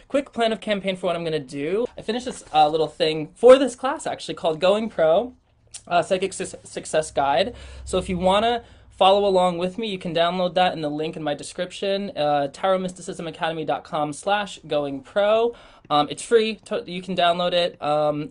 quick plan of campaign for what I'm going to do. I finished this little thing for this class actually called Going Pro, Psychic Success Guide. So if you want to follow along with me, you can download that in the link in my description, tarotmysticismacademy.com/goingpro. It's free, you can download it,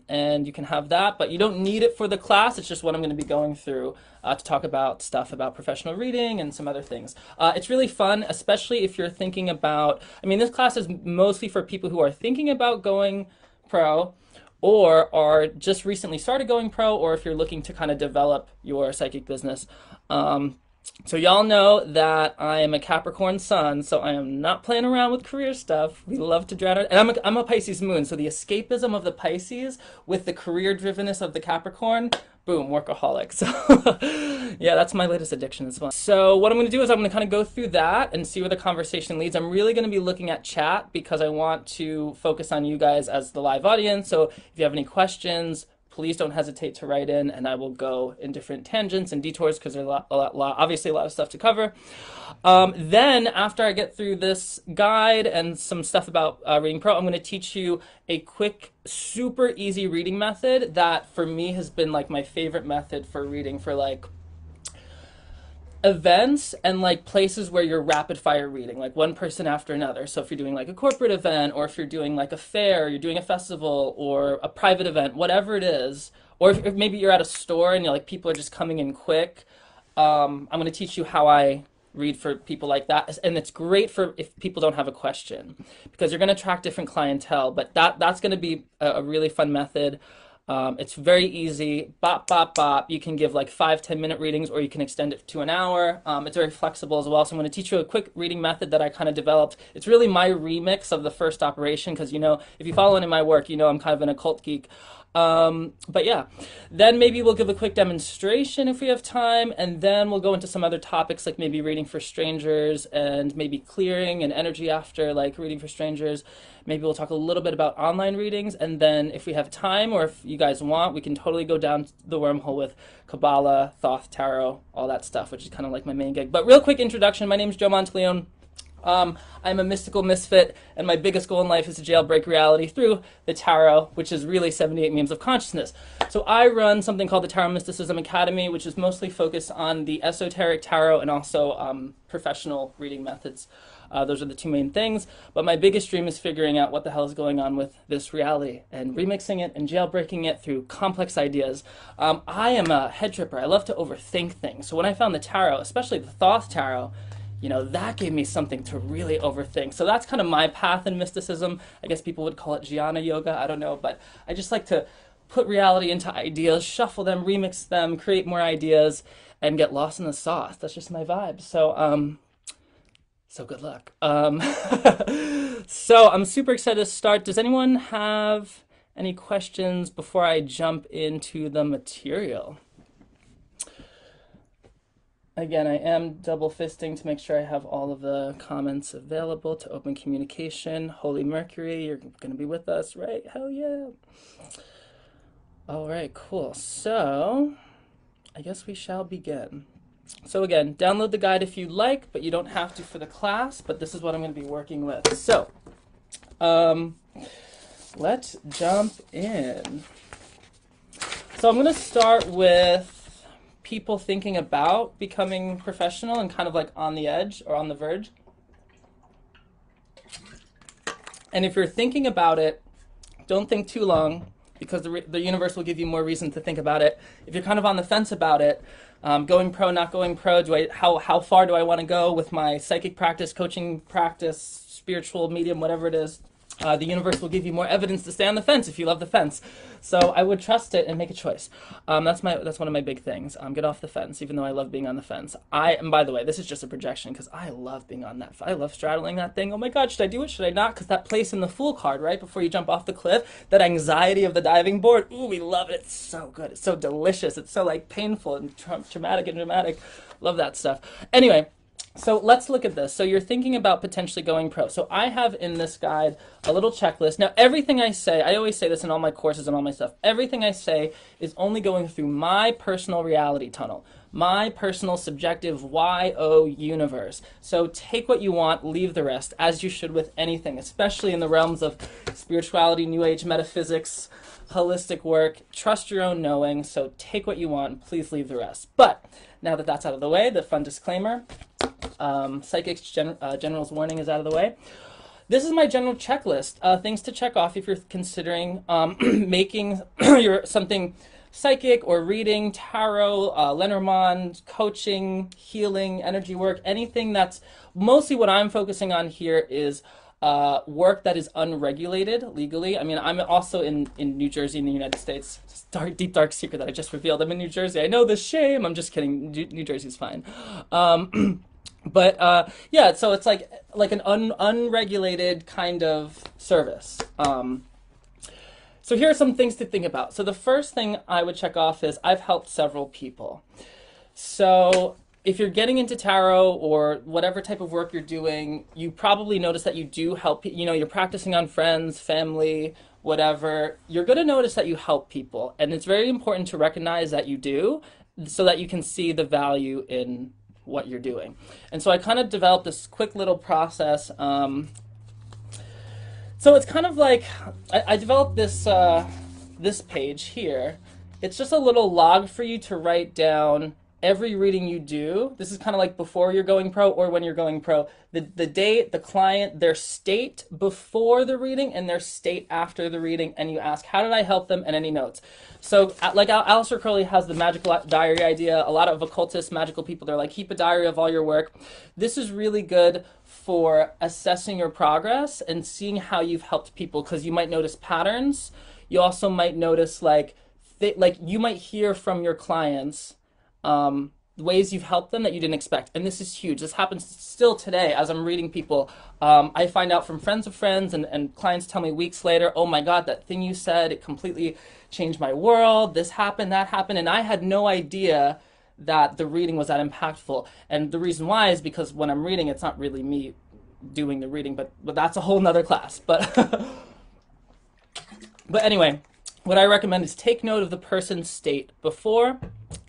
and you can have that, but you don't need it for the class. It's just what I'm going to be going through to talk about stuff about professional reading and some other things. It's really fun, especially if you're thinking about, I mean, this class is mostly for people who are thinking about going pro, or are just recently started going pro, or if you're looking to kind of develop your psychic business. So y'all know that I am a Capricorn sun, so I am not playing around with career stuff. We love to drown it. And I'm a Pisces moon, so the escapism of the Pisces with the career drivenness of the Capricorn, boom, workaholic. So yeah, that's my latest addiction. It's fun. So what I'm going to do is I'm going to kind of go through that and see where the conversation leads. I'm really going to be looking at chat because I want to focus on you guys as the live audience. So if you have any questions, please don't hesitate to write in, and I will go in different tangents and detours because there's obviously a lot of stuff to cover. Then, after I get through this guide and some stuff about Reading Pro, I'm going to teach you a quick, super easy reading method that, for me, has been like my favorite method for reading for like events and like places where you're rapid fire reading, like one person after another. So if you're doing like a corporate event, or if you're doing like a fair, you're doing a festival or a private event, whatever it is, or if maybe you're at a store and you're like people are just coming in quick, I'm going to teach you how I read for people like that. And it's great for if people don't have a question, because you're going to attract different clientele, but that's going to be a really fun method. It's very easy. Bop, bop, bop. You can give like 5-10 minute readings, or you can extend it to an hour. It's very flexible as well. So I'm going to teach you a quick reading method that I kind of developed. It's really my remix of the first operation, because, you know, if you follow any of my work, you know I'm kind of an occult geek. But yeah, then maybe we'll give a quick demonstration if we have time, and then we'll go into some other topics like maybe reading for strangers and maybe clearing and energy after like reading for strangers. Maybe we'll talk a little bit about online readings, and then if we have time or if you guys want, we can totally go down the wormhole with Kabbalah, Thoth, Tarot, all that stuff, which is kind of like my main gig. But real quick introduction, my name is Joe Monteleone. I'm a mystical misfit, and my biggest goal in life is to jailbreak reality through the tarot, which is really 78 memes of consciousness. So I run something called the Tarot Mysticism Academy, which is mostly focused on the esoteric tarot and also professional reading methods. Those are the two main things. But my biggest dream is figuring out what the hell is going on with this reality and remixing it and jailbreaking it through complex ideas. I am a head tripper. I love to overthink things. So when I found the tarot, especially the Thoth tarot, you know, that gave me something to really overthink. So that's kind of my path in mysticism. I guess people would call it jnana yoga. I don't know. But I just like to put reality into ideas, shuffle them, remix them, create more ideas, and get lost in the sauce. That's just my vibe. So good luck. So I'm super excited to start. Does anyone have any questions before I jump into the material? Again, I am double fisting to make sure I have all of the comments available to open communication. Holy Mercury, you're going to be with us, right? Hell yeah. All right, cool. So I guess we shall begin. So again, download the guide if you like, but you don't have to for the class, but this is what I'm going to be working with. So let's jump in. So I'm going to start with people thinking about becoming professional and kind of like on the edge or on the verge. And if you're thinking about it, don't think too long, because the universe will give you more reason to think about it. If you're kind of on the fence about it, going pro, not going pro, how far do I want to go with my psychic practice, coaching practice, spiritual medium, whatever it is, the universe will give you more evidence to stay on the fence if you love the fence. So I would trust it and make a choice. That's one of my big things. Get off the fence, even though I love being on the fence. And by the way, this is just a projection, because I love being on that. I love straddling that thing. Oh my God, should I do it? Should I not? Because that place in the Fool card, right before you jump off the cliff, that anxiety of the diving board. Ooh, we love it. It's so good. It's so delicious. It's so like painful and traumatic and dramatic. Love that stuff. Anyway. So let's look at this. So you're thinking about potentially going pro. So I have in this guide a little checklist. Now, everything I say, I always say this in all my courses and all my stuff, everything I say is only going through my personal reality tunnel, my personal subjective YO universe. So take what you want, leave the rest, as you should with anything, especially in the realms of spirituality, New Age, metaphysics, holistic work. Trust your own knowing, so take what you want, please leave the rest. But now that that's out of the way, the fun disclaimer, psychics general's warning is out of the way. This is my general checklist, things to check off if you're considering making something psychic or reading, tarot, Lenormand, coaching, healing, energy work, anything that's mostly what I'm focusing on here is work that is unregulated legally. I mean, I'm also in New Jersey in the United States. Deep, dark secret that I just revealed. I'm in New Jersey. I know the shame. I'm just kidding. New Jersey's fine. But yeah, so it's like an unregulated kind of service. So here are some things to think about. So the first thing I would check off is I've helped several people. So if you're getting into tarot or whatever type of work you're doing, you probably notice that you do help, you're practicing on friends, family, whatever. You're going to notice that you help people. And it's very important to recognize that you do so that you can see the value in what you're doing. And so I kind of developed this quick little process. So it's kind of like, I developed this, this page here. It's just a little log for you to write down every reading you do. This is kind of like before you're going pro or when you're going pro. The date, the client, their state before the reading and their state after the reading. And you ask, how did I help them? And any notes. So like Aleister Crowley has the magical diary idea. A lot of occultist magical people, they're like, keep a diary of all your work. This is really good for assessing your progress and seeing how you've helped people, because you might notice patterns. You also might notice like you might hear from your clients ways you've helped them that you didn't expect. And this is huge. This happens still today as I'm reading people. I find out from friends of friends and clients tell me weeks later, oh my God, that thing you said, it completely changed my world. This happened, that happened. And I had no idea that the reading was that impactful. And the reason why is because when I'm reading, it's not really me doing the reading, but that's a whole nother class. But anyway, what I recommend is take note of the person's state before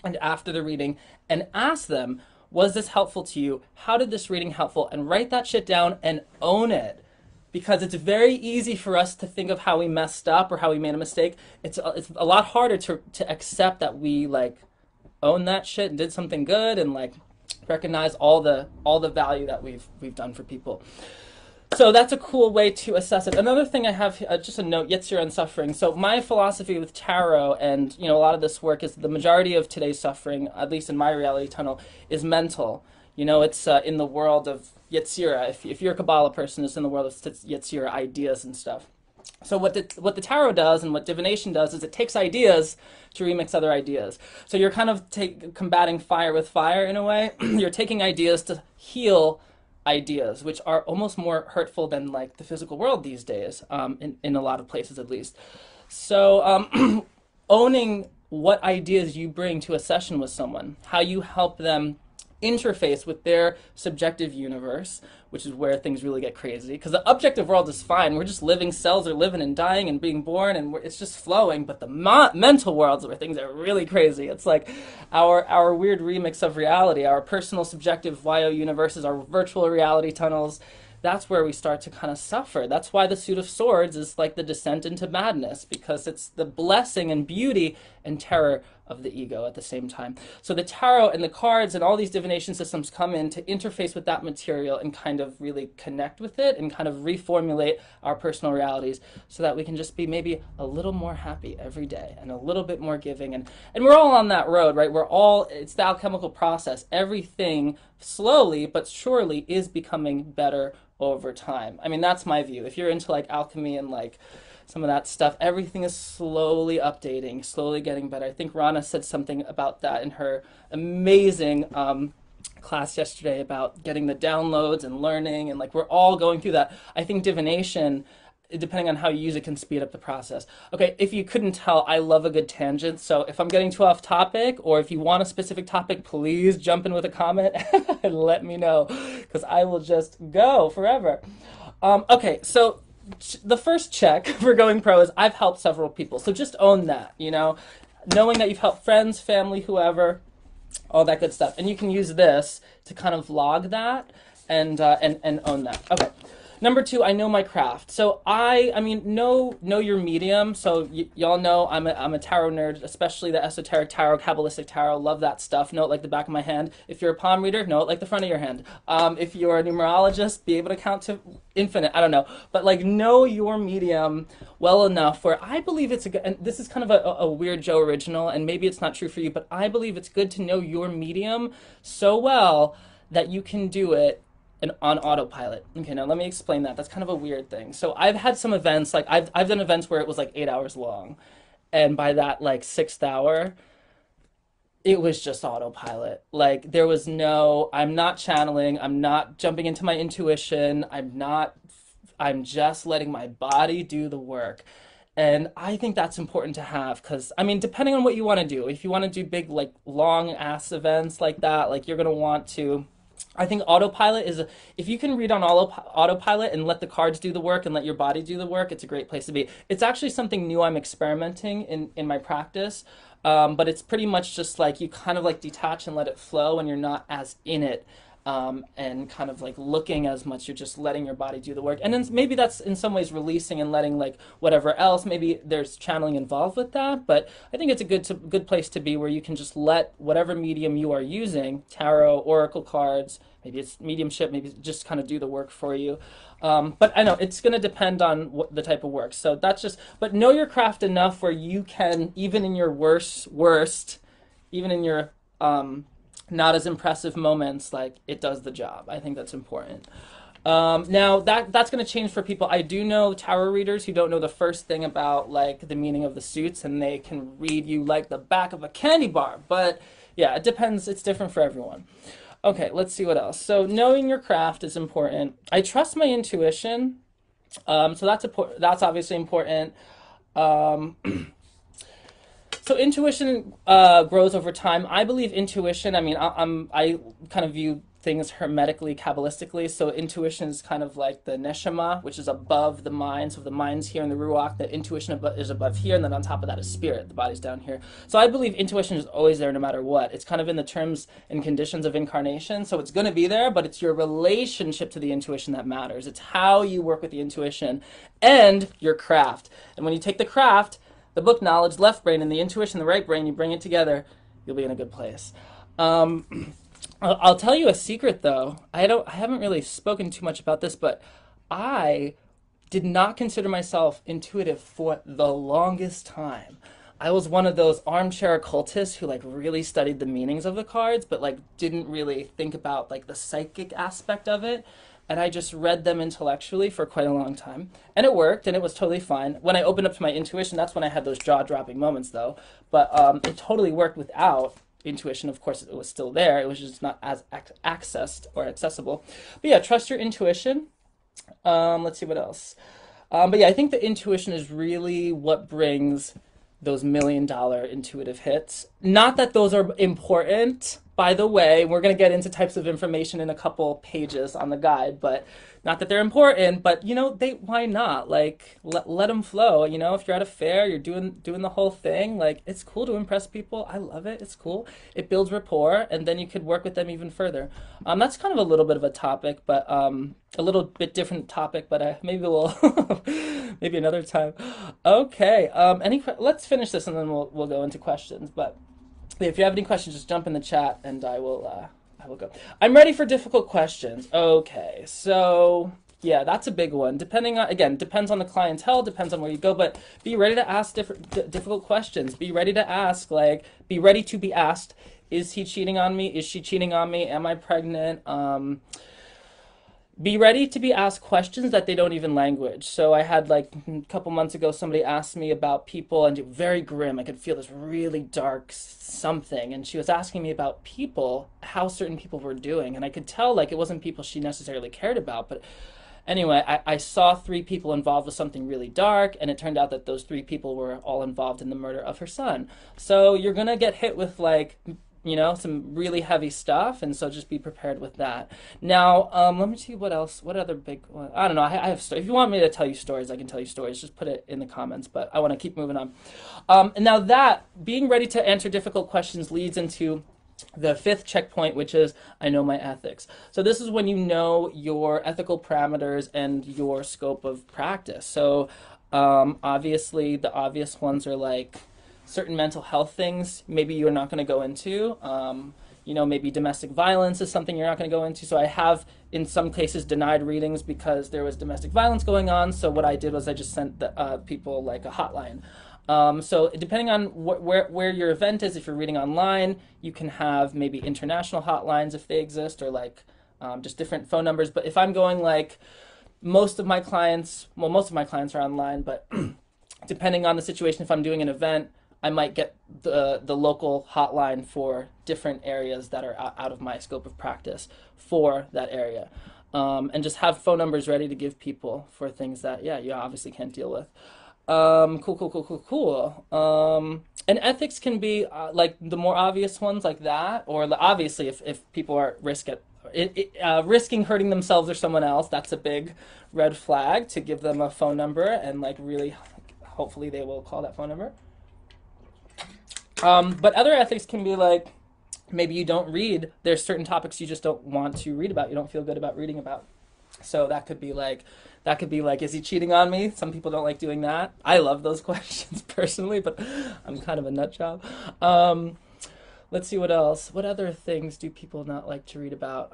and after the reading and ask them, was this helpful to you? How did this reading helpful? And write that shit down and own it. Because it's very easy for us to think of how we messed up or how we made a mistake. It's a lot harder to accept that we like own that shit and did something good and like recognize all the value that we've done for people. So that's a cool way to assess it. Another thing I have, just a note, Yetzirah and suffering. So my philosophy with tarot and a lot of this work is the majority of today's suffering, at least in my reality tunnel, is mental. It's in the world of Yetzirah. If you're a Kabbalah person, it's in the world of Yetzirah ideas and stuff. So what the tarot does and what divination does is it takes ideas to remix other ideas. So you're kind of combating fire with fire in a way. You're taking ideas to heal ideas, which are almost more hurtful than like the physical world these days, in a lot of places at least. So owning what ideas you bring to a session with someone, how you help them interface with their subjective universe, which is where things really get crazy. Because the objective world is fine. We're just living, cells are living and dying and being born, and it's just flowing. But the mental worlds where things are really crazy. It's like our weird remix of reality, our personal subjective YO universes, our virtual reality tunnels. That's where we start to kind of suffer. That's why the Suit of Swords is like the descent into madness, because it's the blessing and beauty and terror of the ego at the same time. So the tarot and the cards and all these divination systems come in to interface with that material and kind of really connect with it and kind of reformulate our personal realities so that we can just be maybe a little more happy every day and a little bit more giving. And we're all on that road, right? It's the alchemical process. Everything slowly but surely is becoming better over time. I mean, that's my view. If you're into like alchemy and like some of that stuff, everything is slowly updating, slowly getting better. I think Rana said something about that in her amazing class yesterday about getting the downloads and learning, and like we're all going through that. I think divination, depending on how you use it, can speed up the process. Okay, if you couldn't tell, I love a good tangent. So if I'm getting too off topic, or if you want a specific topic, please jump in with a comment and let me know, because I will just go forever. Okay, so the first check for going pro is I've helped several people. So just own that, knowing that you've helped friends, family, whoever. all that good stuff. And you can use this to kind of log that and own that. Okay. Number two, I know my craft. So I mean, know your medium. So y'all know I'm a tarot nerd, especially the esoteric tarot, Kabbalistic tarot. Love that stuff. Know it like the back of my hand. If you're a palm reader, know it like the front of your hand. If you're a numerologist, be able to count to infinite. I don't know, but like know your medium well enough where I believe it's a good. And this is kind of a weird Joe original, and maybe it's not true for you, but I believe it's good to know your medium so well that you can do it and on autopilot. Okay, now let me explain that. That's kind of a weird thing. So I've had some events, like I've done events where it was like 8 hours long. And by that like sixth hour, it was just autopilot. Like there was no, I'm not channeling, I'm not jumping into my intuition, I'm just letting my body do the work. And I think that's important to have because, I mean, depending on what you want to do, if you want to do big, like long ass events like that, like you're going to want to, I think autopilot is, if you can read on autopilot and let the cards do the work and let your body do the work, it's a great place to be. It's actually something new I'm experimenting in my practice, but it's pretty much just like you kind of like detach and let it flow and you're not as in it. And kind of like looking as much, you're just letting your body do the work. And then maybe that's in some ways releasing and letting like whatever else, maybe there's channeling involved with that. But I think it's a good place to be where you can just let whatever medium you are using, tarot, oracle cards, maybe it's mediumship, maybe just kind of do the work for you. But I know it's going to depend on what the type of work. So that's just, but know your craft enough where you can, even in your worst, even in your, not as impressive moments, like it does the job. I think that's important. Now that's going to change for people. I do know tarot readers who don't know the first thing about like the meaning of the suits, and they can read you like the back of a candy bar. But yeah, it depends. It's different for everyone. Okay, let's see what else. So knowing your craft is important. I trust my intuition. So that's obviously important. So intuition grows over time. I believe intuition, I mean, I kind of view things hermetically, Kabbalistically. So intuition is kind of like the neshama, which is above the mind. So the mind's here in the ruach, the intuition is above here, and then on top of that is spirit. The body's down here. So I believe intuition is always there no matter what. It's kind of in the terms and conditions of incarnation. So it's going to be there, but it's your relationship to the intuition that matters. It's how you work with the intuition and your craft. And when you take the craft, the book knowledge, left brain, and the intuition, the right brain, you bring it together, you'll be in a good place. I'll tell you a secret though. I haven't really spoken too much about this, but I did not consider myself intuitive for the longest time. I was one of those armchair occultists who like really studied the meanings of the cards, but like didn't really think about like the psychic aspect of it. And I just read them intellectually for quite a long time. And it worked, and it was totally fine. When I opened up to my intuition, that's when I had those jaw-dropping moments, though. But it totally worked without intuition. Of course, it was still there. It was just not as accessed or accessible. But yeah, trust your intuition. Let's see what else. But yeah, I think the intuition is really what brings those $1,000,000 intuitive hits. Not that those are important, by the way. We're going to get into types of information in a couple pages on the guide, but not that they're important, but you know, why not? Like let them flow. You know, if you're at a fair, you're doing the whole thing, like it's cool to impress people. I love it. It's cool. It builds rapport, and then you could work with them even further. That's kind of a little bit of a topic, but a little bit different topic, but maybe we'll maybe another time. Okay. Let's finish this and then we'll go into questions. But if you have any questions, just jump in the chat and I will go. I'm ready for difficult questions. Okay, so yeah, that's a big one. Depends on the clientele, depends on where you go, but be ready to ask difficult questions. Be ready to ask, be ready to be asked, is he cheating on me? Is she cheating on me? Am I pregnant? Be ready to be asked questions that they don't even language. So I had like a couple months ago, somebody asked me about people, and it was very grim. I could feel this really dark something. And she was asking me about people, how certain people were doing. And I could tell like it wasn't people she necessarily cared about. But anyway, I saw 3 people involved with something really dark. And it turned out that those 3 people were all involved in the murder of her son. So you're going to get hit with like, you know, some really heavy stuff, and so just be prepared with that. Now, let me see what else. What other big one? I don't know. I have stories. If you want me to tell you stories, I can tell you stories. Just put it in the comments, but I want to keep moving on. And now that, being ready to answer difficult questions leads into the fifth checkpoint, which is I know my ethics. So this is when you know your ethical parameters and your scope of practice. So obviously, the obvious ones are like certain mental health things. Maybe you're not going to go into. You know, maybe domestic violence is something you're not going to go into. So I have, in some cases, denied readings because there was domestic violence going on. So what I did was I just sent the, people like a hotline. So depending on where your event is, if you're reading online, you can have maybe international hotlines if they exist, or like just different phone numbers. But if I'm going like most of my clients are online, but depending on the situation, if I'm doing an event, I might get the local hotline for different areas that are out of my scope of practice for that area. And just have phone numbers ready to give people for things that, yeah, you obviously can't deal with. Cool. And ethics can be like the more obvious ones like that, or obviously if people are risking hurting themselves or someone else, that's a big red flag to give them a phone number and like really, hopefully they will call that phone number. But other ethics can be like, maybe you don't read, there's certain topics you just don't want to read about, you don't feel good about reading about. So that could be like, is he cheating on me? Some people don't like doing that. I love those questions personally, but I'm kind of a nut job. Let's see what else. What other things do people not like to read about?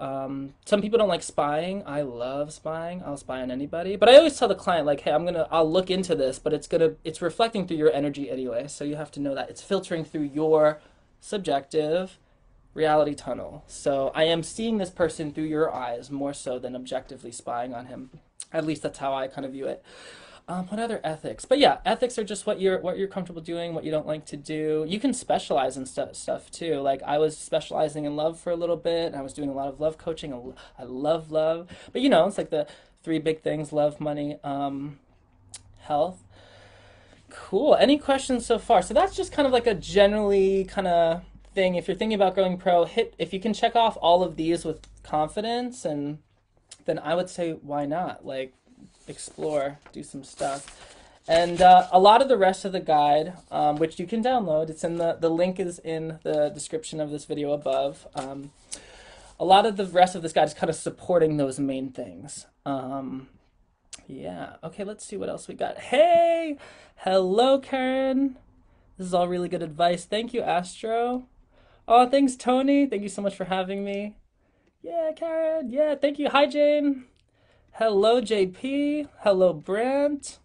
Some people don't like spying. I love spying. I'll spy on anybody. But I always tell the client, like, hey, I'll look into this, but it's reflecting through your energy anyway. So you have to know that it's filtering through your subjective reality tunnel. So I am seeing this person through your eyes more so than objectively spying on him. At least that's how I kind of view it. What other ethics? But yeah, ethics are just what you're comfortable doing, what you don't like to do. You can specialize in stuff too. Like I was specializing in love for a little bit, and I was doing a lot of love coaching. I love love. But you know, it's like the three big things: love, money, health. Cool. Any questions so far? So that's just kind of like a generally kind of thing. If you're thinking about going pro, if you can check off all of these with confidence, and then I would say why not? Like explore, do some stuff. And a lot of the rest of the guide, which you can download, it's in the link is in the description of this video above. A lot of the rest of this guide is kind of supporting those main things. Yeah, okay, let's see what else we got. Hey, hello, Karen. This is all really good advice. Thank you, Astro. Oh, thanks, Tony. Thank you so much for having me. Yeah, Karen. Yeah, thank you. Hi, Jane. Hello, JP. Hello, Brent.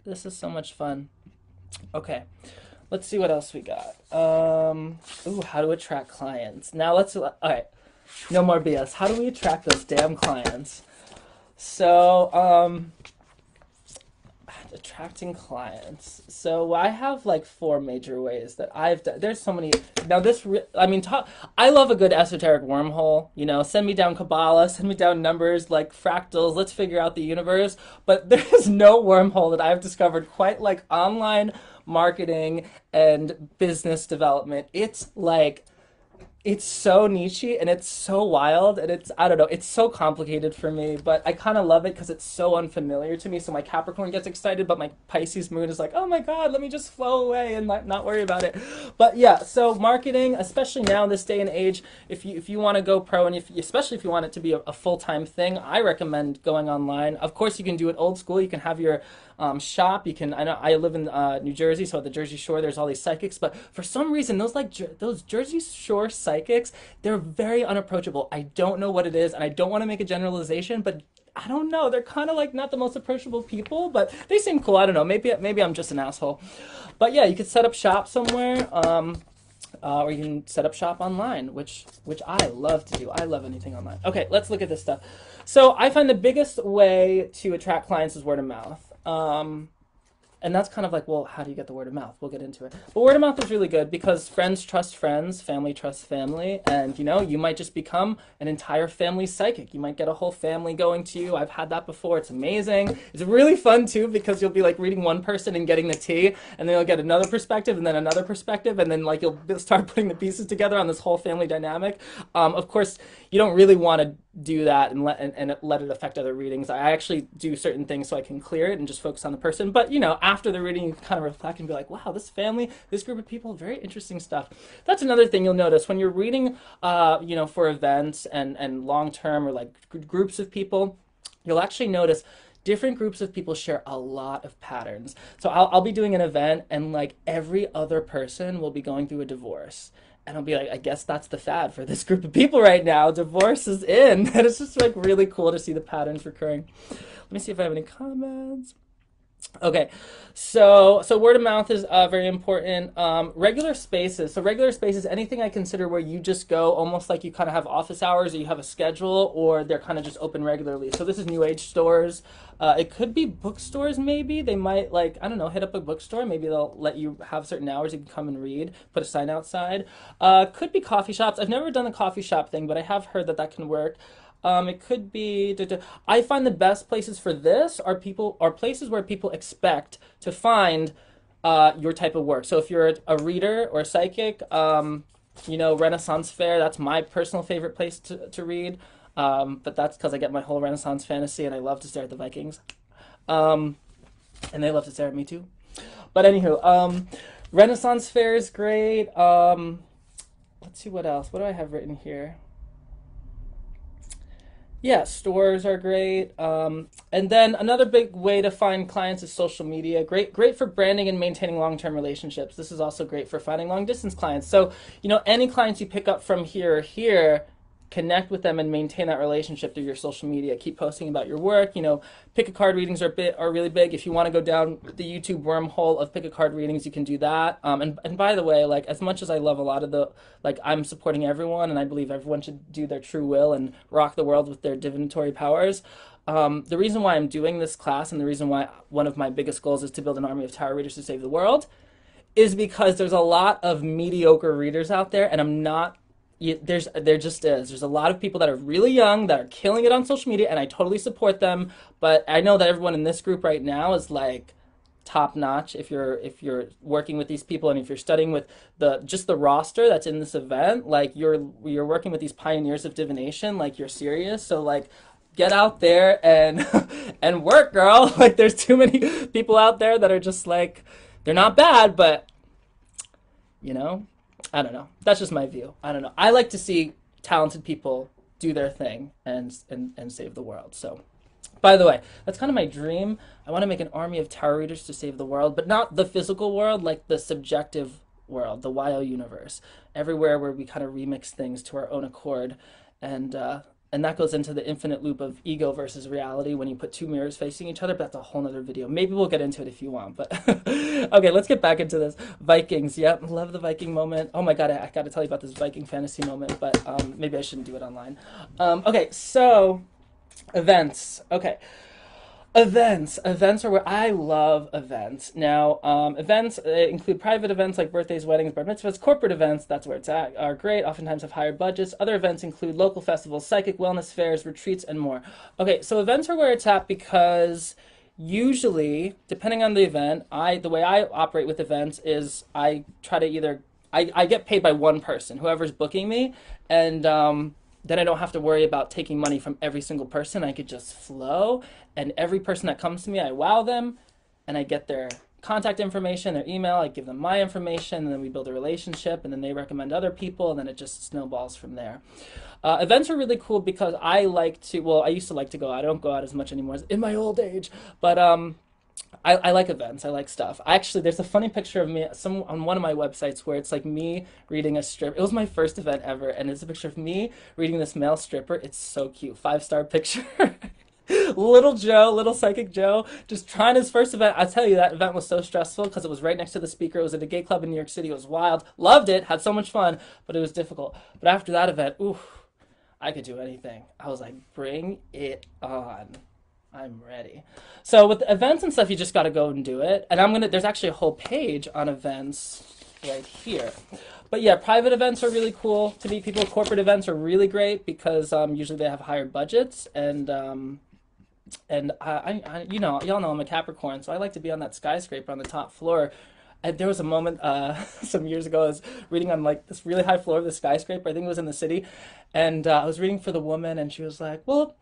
This is so much fun. Okay, let's see what else we got. Ooh, how to attract clients. Now all right, no more BS. How do we attract those damn clients? So, attracting clients. So I have like 4 major ways that I've done. There's so many. Now I love a good esoteric wormhole. You know, send me down Kabbalah, send me down numbers like fractals. Let's figure out the universe. But there's no wormhole that I've discovered quite like online marketing and business development. It's so niche-y and it's so wild and I don't know, it's so complicated for me, but I kind of love it because it's so unfamiliar to me. So my Capricorn gets excited, but my Pisces moon is like, oh my God, let me just flow away and not worry about it. But yeah, so marketing, especially now in this day and age, if you want to go pro, and especially if you want it to be a full-time thing, I recommend going online. Of course, you can do it old school. You can have your shop. I know I live in New Jersey, so at the Jersey Shore, there's all these psychics. But for some reason, those Jersey Shore psychics, they're very unapproachable. I don't know what it is, and I don't want to make a generalization, but I don't know. They're kind of like not the most approachable people, but they seem cool. I don't know. Maybe I'm just an asshole. But yeah, you could set up shop somewhere, or you can set up shop online, which I love to do. I love anything online. Okay, let's look at this stuff. So I find the biggest way to attract clients is word of mouth. And that's kind of like, well, how do you get the word of mouth? We'll get into it. But word of mouth is really good because friends trust friends, family trusts family, and you might just become an entire family psychic. You might get a whole family going to you. I've had that before. It's amazing. It's really fun too because you'll be like reading one person and getting the tea, and then you'll get another perspective and then another perspective, and then like you'll start putting the pieces together on this whole family dynamic. Of course, you don't really want to do that and let it affect other readings. I actually do certain things so I can clear it and just focus on the person. But after the reading, you can kind of reflect and be like, wow, this family, this group of people, very interesting stuff. That's another thing you'll notice when you're reading, for events and long term or like groups of people. You'll actually notice different groups of people share a lot of patterns. So I'll be doing an event and like every other person will be going through a divorce. And I'll be like, I guess that's the fad for this group of people right now. Divorce is in. And it's just like really cool to see the patterns recurring. Let me see if I have any comments. Okay, so word of mouth is very important. Regular spaces. So regular spaces, anything I consider where you just go almost like you kind of have office hours or you have a schedule or they're kind of just open regularly. So this is New Age stores. It could be bookstores maybe. They might like, I don't know, hit up a bookstore. Maybe they'll let you have certain hours you can come and read, put a sign outside. Could be coffee shops. I've never done the coffee shop thing, but I have heard that that can work. It could be. I find the best places for this are places where people expect to find your type of work. So if you're a reader or a psychic, Renaissance Fair. That's my personal favorite place to read. But that's because I get my whole Renaissance fantasy, and I love to stare at the Vikings, and they love to stare at me too. But anywho, Renaissance Fair is great. Let's see what else. What do I have written here? Yeah, stores are great. And then another big way to find clients is social media. Great for branding and maintaining long-term relationships. This is also great for finding long-distance clients. So, any clients you pick up from here or here, connect with them and maintain that relationship through your social media. Keep posting about your work. Pick a card readings are really big. If you want to go down the YouTube wormhole of pick a card readings, you can do that. And by the way, like as much as I love a lot of I'm supporting everyone and I believe everyone should do their true will and rock the world with their divinatory powers. The reason why I'm doing this class and the reason why one of my biggest goals is to build an army of tarot readers to save the world is because there's a lot of mediocre readers out there, and I'm not. There just is. There's a lot of people that are really young that are killing it on social media, and I totally support them. But I know that everyone in this group right now is like top notch. If you're working with these people and if you're studying with the roster that's in this event, like you're working with these pioneers of divination, like you're serious. So like get out there and and work, girl. Like there's too many people out there that are just like they're not bad, but I don't know. That's just my view. I don't know. I like to see talented people do their thing and save the world. So, by the way, that's kind of my dream. I want to make an army of tarot readers to save the world, but not the physical world, like the subjective world, the YO universe. Everywhere where we kind of remix things to our own accord. And that goes into the infinite loop of ego versus reality when you put two mirrors facing each other, but that's a whole nother video. Maybe we'll get into it if you want, but okay, let's get back into this. Vikings, yep, love the Viking moment. Oh my God, I got to tell you about this Viking fantasy moment, but maybe I shouldn't do it online. Okay, so events, okay. Events are where I love events. Now, events include private events like birthdays, weddings, bar mitzvahs. Corporate events, that's where it's at, are great, oftentimes have higher budgets. Other events include local festivals, psychic wellness fairs, retreats, and more. Okay, so events are where it's at because usually, depending on the event, the way I operate with events is I try to either, I get paid by one person, whoever's booking me, and then I don't have to worry about taking money from every single person. I could just flow, and every person that comes to me, I wow them, and I get their contact information, their email, I give them my information, and then we build a relationship, and then they recommend other people, and then it just snowballs from there. Events are really cool because I used to like to go out. I don't go out as much anymore in my old age, but I like events. I like stuff. Actually, there's a funny picture of me on one of my websites where it's like me reading a strip. It was my first event ever, and it's a picture of me reading this male stripper. It's so cute. 5-star picture. Little Joe, little psychic Joe, just trying his first event. I tell you, that event was so stressful because it was right next to the speaker. It was at a gay club in New York City. It was wild. Loved it. Had so much fun, but it was difficult. But after that event, I could do anything. I was like, bring it on. I'm ready. So with events and stuff, you just got to go and do it. And there's actually a whole page on events right here. But yeah, private events are really cool to meet people. Corporate events are really great because usually they have higher budgets. And y'all know I'm a Capricorn, so I like to be on that skyscraper on the top floor There was a moment some years ago. I was reading on like this really high floor of the skyscraper. I think it was in the city, and I was reading for the woman, and she was like, "Well,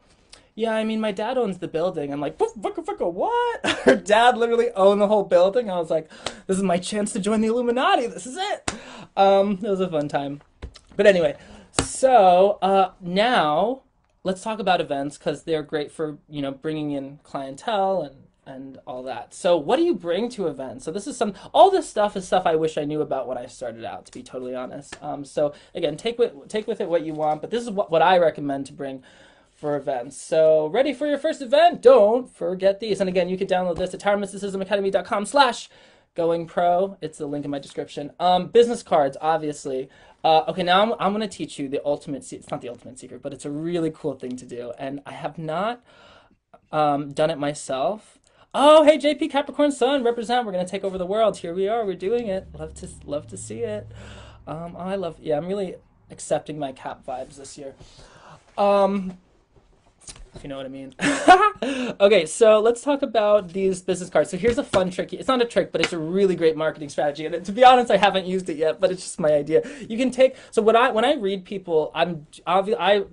yeah, I mean, my dad owns the building." I'm like, what? Her dad literally owned the whole building. I was like, this is my chance to join the Illuminati. This is it. It was a fun time. But anyway, so now let's talk about events because they're great for, bringing in clientele and all that. So what do you bring to events? So this is all this stuff is stuff I wish I knew about when I started out, to be totally honest. So again, take with it what you want, but this is what I recommend to bring for events. So ready for your first event? Don't forget these. And again, you can download this at towermysticismacademy.com/going pro. It's the link in my description. Business cards, obviously. Okay, now I'm going to teach you the ultimate, it's not the ultimate secret, but it's a really cool thing to do. And I have not done it myself. Oh, hey, JP Capricorn Sun, represent. We're going to take over the world. Here we are. We're doing it. Love to see it. I'm really accepting my Cap vibes this year. If you know what I mean. Okay, so let's talk about these business cards. So here's a fun trick. It's not a trick, but it's a really great marketing strategy. And to be honest, I haven't used it yet, but it's just my idea. You can take, so when I read people,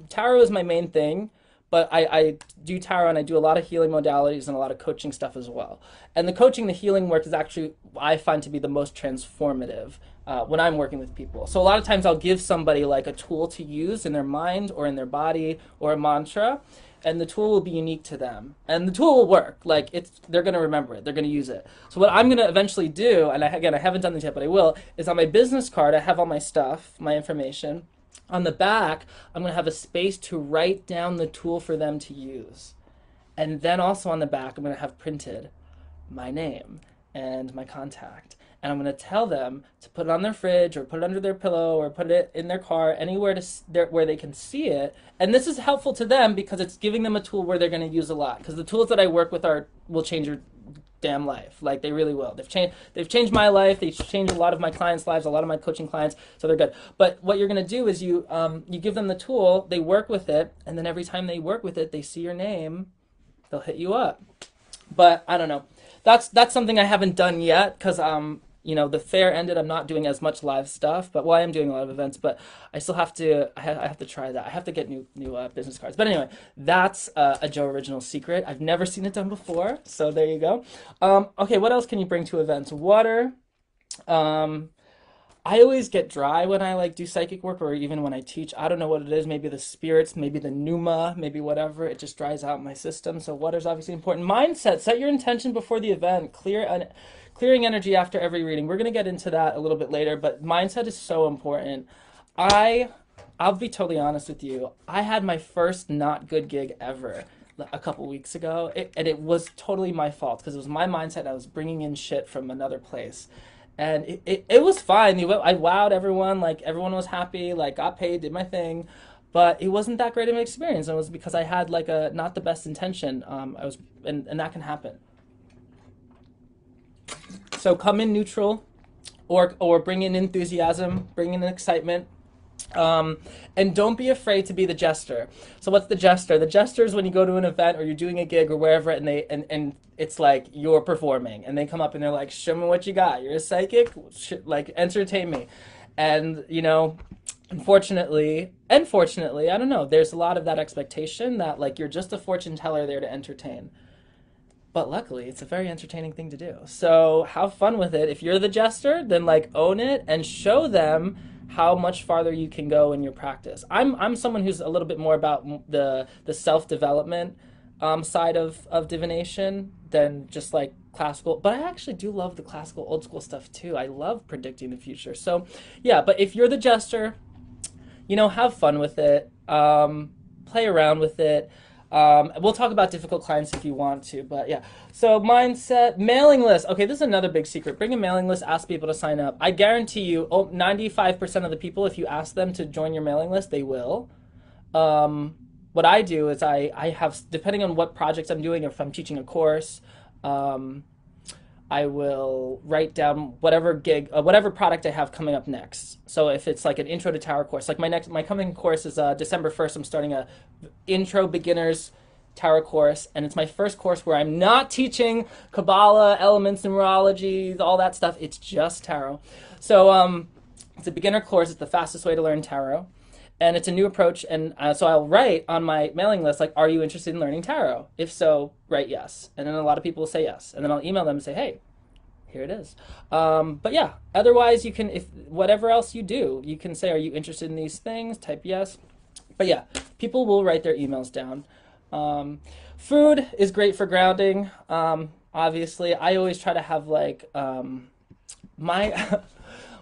tarot is my main thing, but I do tarot and I do a lot of healing modalities and a lot of coaching stuff as well. And the healing work is actually, I find to be the most transformative when I'm working with people. So a lot of times I'll give somebody like a tool to use in their mind or in their body or a mantra, and the tool will be unique to them. And the tool will work. Like, they're going to remember it. They're going to use it. So what I'm going to eventually do, and I haven't done this yet, but I will, is on my business card, I have all my stuff, my information. On the back, I'm going to have a space to write down the tool for them to use. And then also on the back, I'm going to have printed my name and my contact. And I'm going to tell them to put it on their fridge or put it under their pillow or put it in their car, anywhere where they can see it. And this is helpful to them because it's giving them a tool where they're going to use a lot. Because the tools that I work with will change your damn life. Like, they really will. They've changed my life. They've changed a lot of my clients' lives, a lot of my coaching clients. So they're good. But what you're going to do is you give them the tool, they work with it, and then every time they work with it, they see your name, they'll hit you up. But I don't know. That's something I haven't done yet because the fair ended. I'm not doing as much live stuff, but I am doing a lot of events, but I still have to, I have to try that. I have to get new business cards. But anyway, that's a Joe Original secret. I've never seen it done before, so there you go. Okay, what else can you bring to events? Water. I always get dry when I do psychic work or even when I teach. I don't know what it is. Maybe the spirits, maybe the pneuma, maybe whatever. It just dries out my system. So water's obviously important. Mindset. Set your intention before the event. Clearing energy after every reading. We're going to get into that a little bit later, but mindset is so important. I'll be totally honest with you. I had my first not good gig ever a couple weeks ago, and it was totally my fault because it was my mindset. I was bringing in shit from another place. And it was fine. I wowed everyone. Everyone was happy. Got paid, did my thing. But it wasn't that great of an experience. And it was because I had not the best intention. And that can happen. So come in neutral, or bring in enthusiasm, bring in excitement. And don't be afraid to be the jester. So what's the jester? The jester is when you go to an event or you're doing a gig or wherever, and it's like you're performing, and they come up and they're like, "Show me what you got. You're a psychic. Entertain me." And unfortunately, I don't know. There's a lot of that expectation that you're just a fortune teller there to entertain. But luckily, it's a very entertaining thing to do. So have fun with it. If you're the jester, then own it and show them how much farther you can go in your practice. I'm someone who's a little bit more about the self-development side of divination than just classical. But I actually do love the classical old school stuff too. I love predicting the future. So yeah, but if you're the jester, have fun with it. Play around with it. We'll talk about difficult clients if you want to, but yeah. So mindset, mailing list. Okay, this is another big secret. Bring a mailing list, ask people to sign up. I guarantee you, 95% of the people, if you ask them to join your mailing list, they will. What I do is I have, depending on what projects I'm doing, if I'm teaching a course, I will write down whatever whatever product I have coming up next. So if it's an intro to tarot course, my coming course is December 1st. I'm starting a intro beginners tarot course, and it's my first course where I'm not teaching Kabbalah, elements, numerology, all that stuff. It's just tarot. So it's a beginner course. It's the fastest way to learn tarot. And it's a new approach, and so I'll write on my mailing list, like, are you interested in learning tarot? If so, write yes. And then a lot of people will say yes. And then I'll email them and say, hey, here it is. But yeah, otherwise you can, if whatever else you do, you can say, are you interested in these things? Type yes. But yeah, people will write their emails down. Food is great for grounding. Obviously, I always try to have like, my...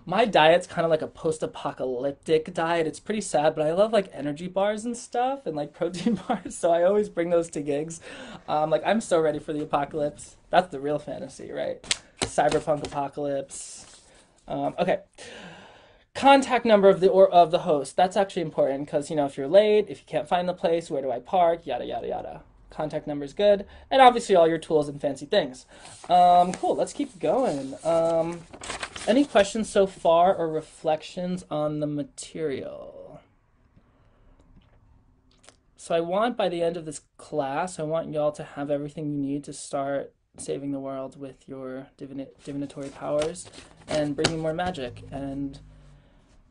My diet's kind of like a post-apocalyptic diet. It's pretty sad, but I love like energy bars and stuff and like protein bars, so I always bring those to gigs. Like I'm so ready for the apocalypse. That's the real fantasy, right? Cyberpunk apocalypse. Okay. Contact number of the host. That's actually important because, you know, if you're late, if you can't find the place, where do I park? Yada, yada, yada. Contact number is good. And obviously all your tools and fancy things. Cool, let's keep going. Any questions so far or reflections on the material? So I want, by the end of this class, I want y'all to have everything you need to start saving the world with your divinatory powers and bringing more magic and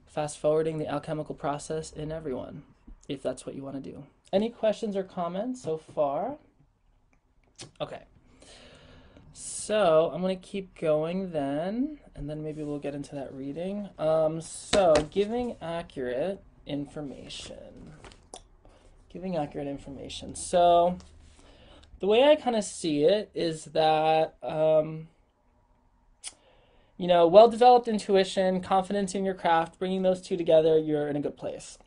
fast forwarding the alchemical process in everyone, if that's what you want to do. Any questions or comments so far? Okay. So I'm going to keep going then, and then maybe we'll get into that reading. So giving accurate information. Giving accurate information. So the way I kind of see it is that, you know, well-developed intuition, confidence in your craft, bringing those two together, you're in a good place.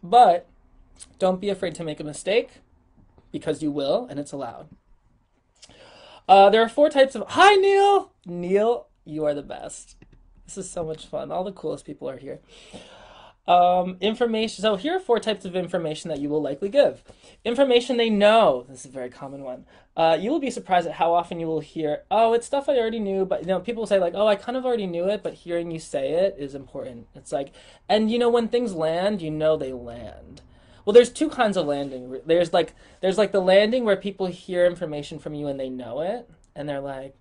But don't be afraid to make a mistake, because you will, and it's allowed. There are 4 types of... Hi, Neil! Neil, you are the best. This is so much fun. All the coolest people are here. Information. So here are 4 types of information that you will likely give. Information they know. This is a very common one. You will be surprised at how often you will hear, oh, it's stuff I already knew, but, you know, people say like, oh, I kind of already knew it, but hearing you say it is important. It's like, and you know, when things land, you know they land. Well, there's 2 kinds of landing. There's like the landing where people hear information from you and they know it, and they're like,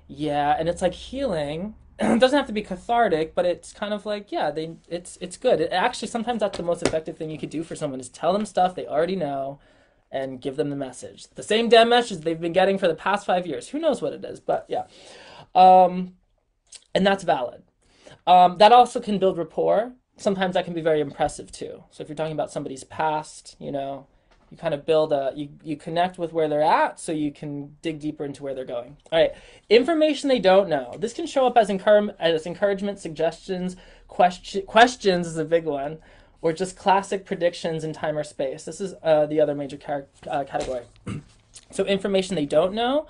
yeah, and it's like healing. It doesn't have to be cathartic, but it's kind of like, yeah, it's good. Actually, sometimes that's the most effective thing you could do for someone is tell them stuff they already know and give them the message. The same damn message they've been getting for the past 5 years. Who knows what it is, but yeah. And that's valid. That also can build rapport. Sometimes that can be very impressive too. So if you're talking about somebody's past, you know, you kind of build you connect with where they're at so you can dig deeper into where they're going. All right, information they don't know. This can show up as encouragement, suggestions, questions is a big one, or just classic predictions in time or space. This is the other major category. So information they don't know,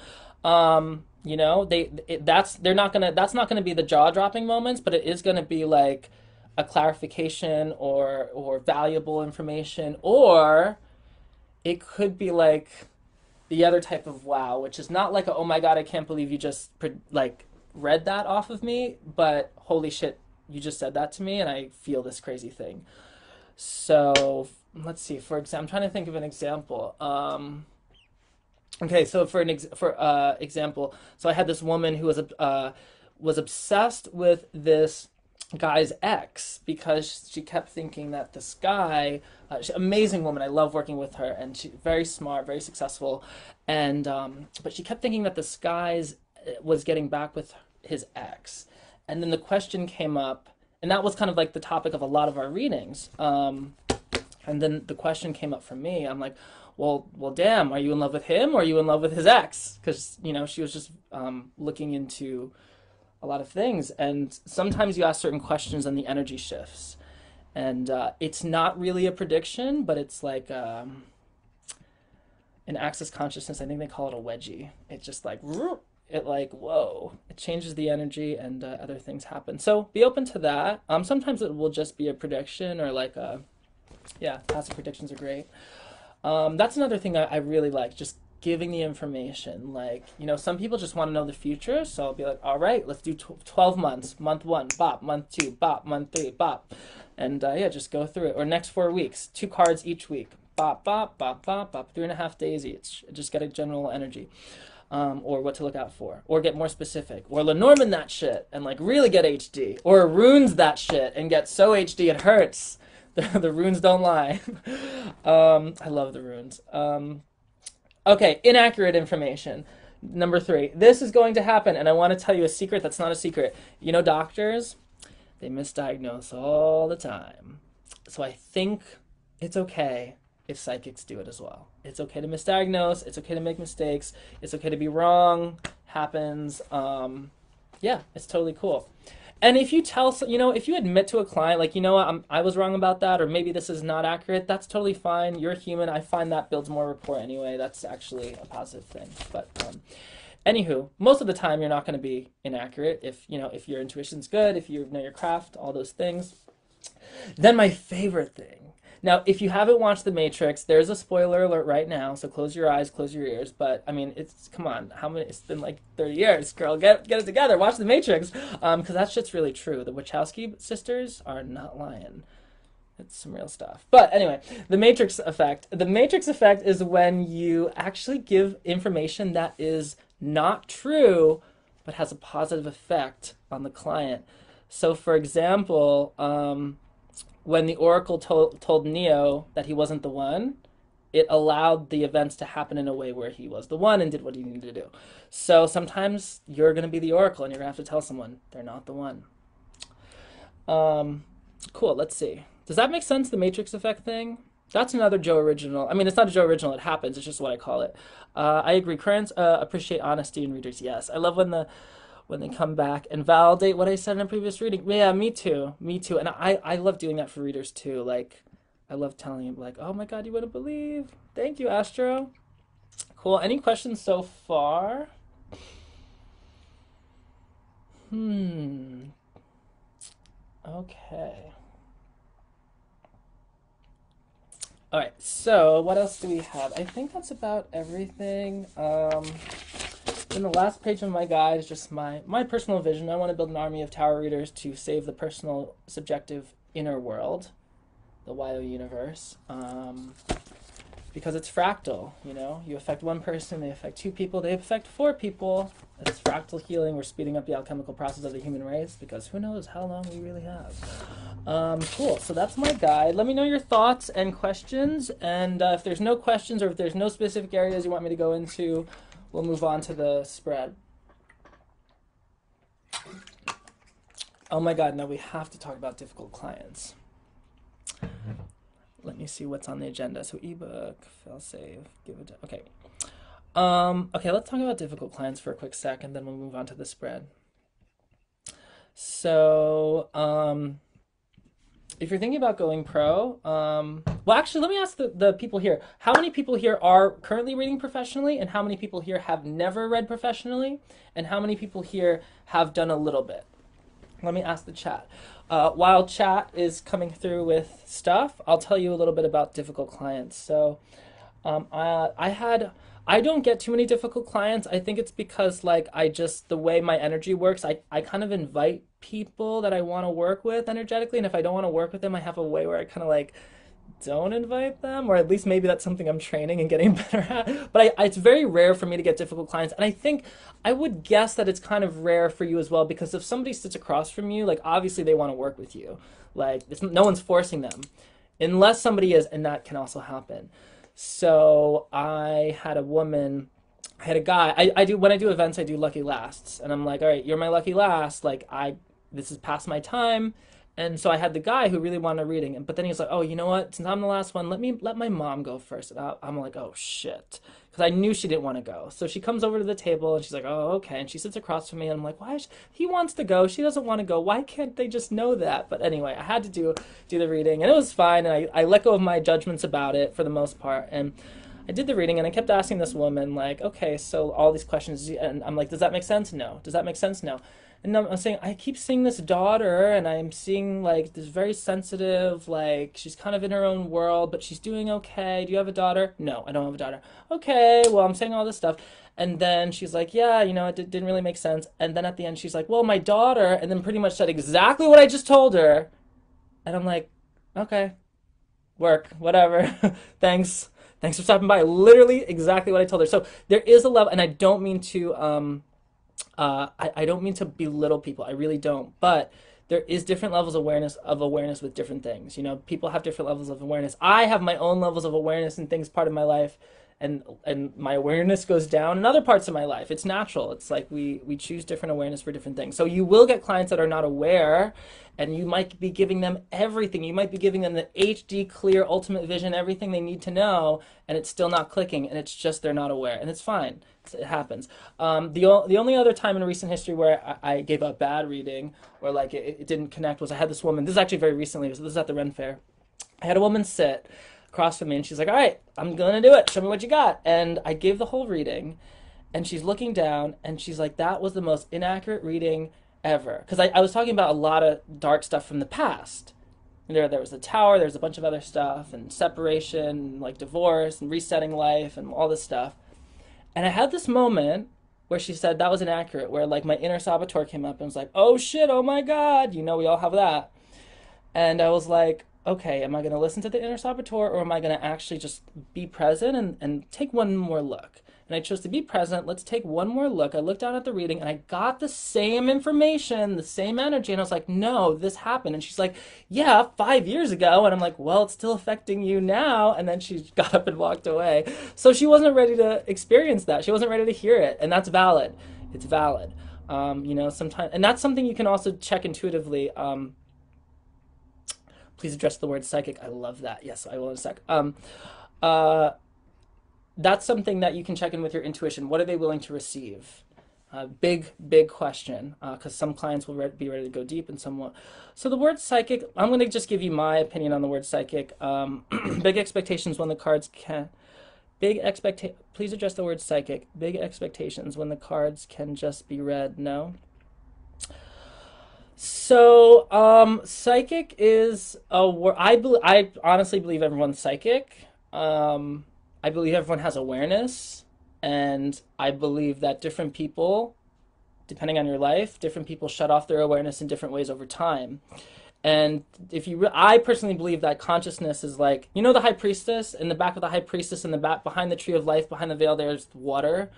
you know, that's not gonna be the jaw-dropping moments, but it is gonna be like a clarification or valuable information, or it could be like the other type of wow, which is not like a, oh my god, I can't believe you just like read that off of me, but holy shit, you just said that to me and I feel this crazy thing. So let's see, for example, I'm trying to think of an example. Okay, so for example, so I had this woman who was obsessed with this guy's ex because she kept thinking that this guy, amazing woman, I love working with her, and she's very smart, very successful, and but she kept thinking that this guy was getting back with his ex, and then the question came up, and that was kind of like the topic of a lot of our readings, and then the question came up for me. I'm like, well, damn, are you in love with him or are you in love with his ex? Because, you know, she was just looking into a lot of things, and sometimes you ask certain questions and the energy shifts, and it's not really a prediction, but it's like an access consciousness. I think they call it a wedgie. It just like whoa, it changes the energy, and other things happen. So be open to that. Sometimes it will just be a prediction, or like passive predictions are great. That's another thing I really like, just giving the information. Like, you know, some people just want to know the future, so I'll be like, all right, let's do 12 months, month 1, bop, month 2, bop, month 3, bop, and yeah, just go through it. Or next 4 weeks, 2 cards each week, bop, bop, bop, bop, bop, 3.5 days each. Just get a general energy. Or what to look out for, or get more specific, or Lenormand that shit and like really get HD, or runes that shit and get so HD it hurts. The runes don't lie. I love the runes. Okay, inaccurate information. Number 3. This is going to happen, and I want to tell you a secret that's not a secret. You know, doctors, they misdiagnose all the time. So I think it's okay if psychics do it as well. It's okay to misdiagnose. It's okay to make mistakes. It's okay to be wrong. Happens. Yeah, it's totally cool. And if you tell, if you admit to a client, like, you know what, I was wrong about that, or maybe this is not accurate, that's totally fine. You're human. I find that builds more rapport anyway. That's actually a positive thing. But anywho, most of the time you're not going to be inaccurate if your intuition's good, if you know your craft, all those things. Then my favorite thing. Now, if you haven't watched The Matrix, there's a spoiler alert right now, so close your eyes, close your ears. But I mean, come on, it's been like 30 years, girl. Get it together. Watch The Matrix, because that shit's really true. The Wachowski sisters are not lying. It's some real stuff. But anyway, the Matrix effect. The Matrix effect is when you actually give information that is not true, but has a positive effect on the client. So, for example, when the Oracle told Neo that he wasn't the one, it allowed the events to happen in a way where he was the one and did what he needed to do. So sometimes you're going to be the Oracle and you're going to have to tell someone they're not the one. Cool, let's see. Does that make sense, the Matrix effect thing? That's another Joe original. I mean, it's not a Joe original. It happens. It's just what I call it. I agree. Currents appreciate honesty in readers. Yes. I love when they come back and validate what I said in a previous reading. Yeah, me too. Me too. And I love doing that for readers too. Like, I love telling them, like, oh my God, you wouldn't believe. Thank you, Astro. Cool. Any questions so far? Okay. All right, so what else do we have? I think that's about everything. In the last page of my guide is just my personal vision. I want to build an army of tarot readers to save the personal, subjective inner world, the YO universe, because it's fractal. You affect one person, they affect 2 people, they affect 4 people. It's fractal healing. We're speeding up the alchemical process of the human race because who knows how long we really have. Cool. So that's my guide. Let me know your thoughts and questions. And if there's no questions or if there's no specific areas you want me to go into, we'll move on to the spread. Oh my God, now we have to talk about difficult clients. Let me see what's on the agenda. So ebook, fail save, give it. Okay. Okay, let's talk about difficult clients for a quick sec, and then we'll move on to the spread. So, if you're thinking about going pro, well, actually, let me ask the people here. How many people here are currently reading professionally, and how many people here have never read professionally, and how many people here have done a little bit? Let me ask the chat. While chat is coming through with stuff, I'll tell you a little bit about difficult clients. So, I don't get too many difficult clients. I think it's because the way my energy works, I kind of invite people that I want to work with energetically. And if I don't want to work with them, I have a way where I kind of don't invite them, or at least maybe that's something I'm training and getting better at. But it's very rare for me to get difficult clients. And I think I would guess that it's kind of rare for you as well, because if somebody sits across from you, obviously they want to work with you. No one's forcing them, unless somebody is, and that can also happen. So I had a guy, when I do events, I do lucky lasts, and I'm like, all right, you're my lucky last. This is past my time. And so I had the guy who really wanted a reading, but then he was like, oh, you know what? Since I'm the last one, let my mom go first. And I'm like, oh shit, because I knew she didn't want to go. So she comes over to the table and she's like, oh, okay. And she sits across from me, and I'm like, why? He wants to go. She doesn't want to go. Why can't they just know that? But anyway, I had to do the reading, and it was fine. And I let go of my judgments about it for the most part. And I did the reading, and I kept asking this woman, okay, so all these questions, and I'm like, does that make sense? No. Does that make sense? No. And I'm saying, I keep seeing this daughter, and I'm seeing this very sensitive, she's kind of in her own world, but she's doing okay. Do you have a daughter? No, I don't have a daughter. Okay, well, I'm saying all this stuff. And then she's like, yeah, it didn't really make sense. And then at the end, she's like, well, my daughter, and then pretty much said exactly what I just told her. And I'm like, okay, work, whatever. Thanks. Thanks for stopping by. Literally exactly what I told her. So there is a level, and I don't mean to I don't mean to belittle people. I really don't. But there is different levels of awareness with different things. You know, people have different levels of awareness. I have my own levels of awareness in things part of my life, and my awareness goes down in other parts of my life. It's natural. It's like we choose different awareness for different things. So you will get clients that are not aware, and you might be giving them everything. You might be giving them the HD clear ultimate vision, everything they need to know, and it's still not clicking, and it's just they're not aware, and it's fine. It happens. The only other time in recent history where I gave a bad reading or like it didn't connect was I had this woman. This is actually very recently. So this is at the Ren Fair. I had a woman sit across from me, and she's like, "All right, I'm gonna do it. Show me what you got." And I gave the whole reading, and she's looking down, and she's like, "That was the most inaccurate reading ever." Because I was talking about a lot of dark stuff from the past. There was the tower. There's a bunch of other stuff, and separation, and like divorce, and resetting life, and all this stuff. And I had this moment where she said that was inaccurate, where like my inner saboteur came up and was like, "Oh shit, oh my God," you know, we all have that. And I was like, okay, am I going to listen to the inner saboteur, or am I going to actually just be present and take one more look? And I chose to be present. Let's take one more look. I looked down at the reading and I got the same information, the same energy. And I was like, no, this happened. And she's like, yeah, 5 years ago. And I'm like, well, it's still affecting you now. And then she got up and walked away. So she wasn't ready to experience that. She wasn't ready to hear it. And that's valid. It's valid. You know, sometimes, and that's something you can also check intuitively. Please address the word psychic. I love that. Yes, I will in a sec. That's something that you can check in with your intuition. What are they willing to receive? Big question, because some clients will be ready to go deep and some won't. So the word psychic, I'm going to just give you my opinion on the word psychic. Big expectations when the cards can... Please address the word psychic. Big expectations when the cards can just be read. No? So, psychic is a word. I honestly believe everyone's psychic. I believe everyone has awareness, and I believe that different people, depending on your life, different people shut off their awareness in different ways over time. And I personally believe that consciousness is like, you know, the high priestess. In the back of the high priestess, in the back behind the tree of life, behind the veil, there's water.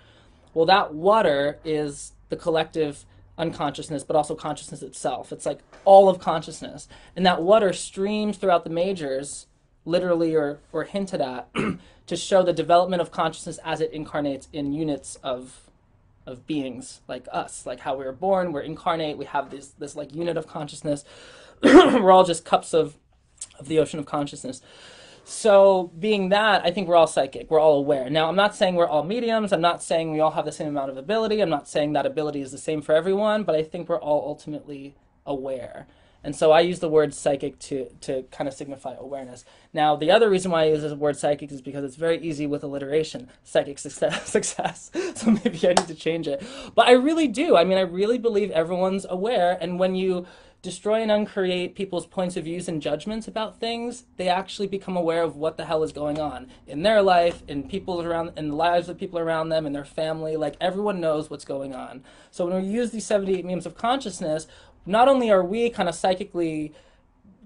Well, that water is the collective unconsciousness, but also consciousness itself. It's like all of consciousness, and that water streams throughout the majors, literally or hinted at, to show the development of consciousness as it incarnates in units of beings like us, like how we were born. We're incarnate. We have this like unit of consciousness. We're all just cups of the ocean of consciousness. So being that, I think we're all psychic. We're all aware. Now, I'm not saying we're all mediums. I'm not saying we all have the same amount of ability. I'm not saying that ability is the same for everyone, but I think we're all ultimately aware. And so I use the word psychic to kind of signify awareness. Now, the other reason why I use the word psychic is because it's very easy with alliteration. Psychic success. So maybe I need to change it. But I really do. I mean, I really believe everyone's aware. And when you destroy and uncreate people's points of views and judgments about things, they actually become aware of what the hell is going on in their life, in the lives of people around them, in their family. Like, everyone knows what's going on. So when we use these 78 mediums of consciousness, not only are we kind of psychically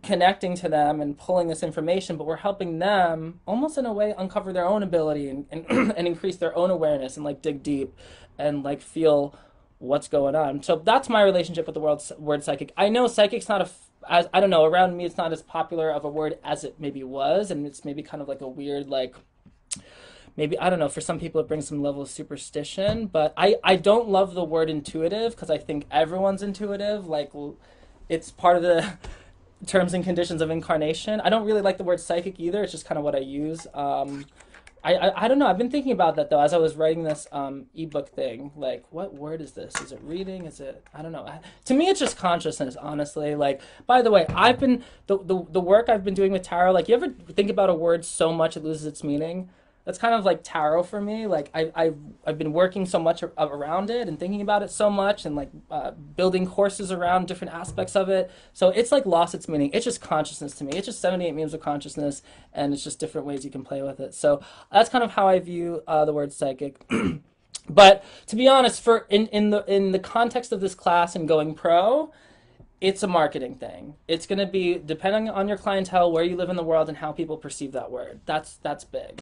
connecting to them and pulling this information, but we're helping them almost in a way uncover their own ability and increase their own awareness and like dig deep and like feel what's going on. So that's my relationship with the word psychic. I know psychic's not I don't know, around me it's not as popular of a word as it maybe was, and it's maybe kind of like a weird, like, maybe, I don't know, for some people it brings some level of superstition, but I don't love the word intuitive because I think everyone's intuitive. Like, it's part of the terms and conditions of incarnation. I don't really like the word psychic either. It's just kind of what I use. I don't know. I've been thinking about that, though, as I was writing this ebook thing. Like, what word is this? Is it reading? Is it, I don't know. To me, it's just consciousness, honestly. Like, by the way, I've been, the work I've been doing with tarot, like, you ever think about a word so much it loses its meaning? That's kind of like tarot for me. Like, I've been working so much around it and thinking about it so much and like building courses around different aspects of it. So it's like lost its meaning. It's just consciousness to me. It's just 78 mediums of consciousness, and it's just different ways you can play with it. So that's kind of how I view the word psychic. But to be honest, in the context of this class and going pro, It's a marketing thing. It's going to be depending on your clientele, where you live in the world, and how people perceive that word. That's big.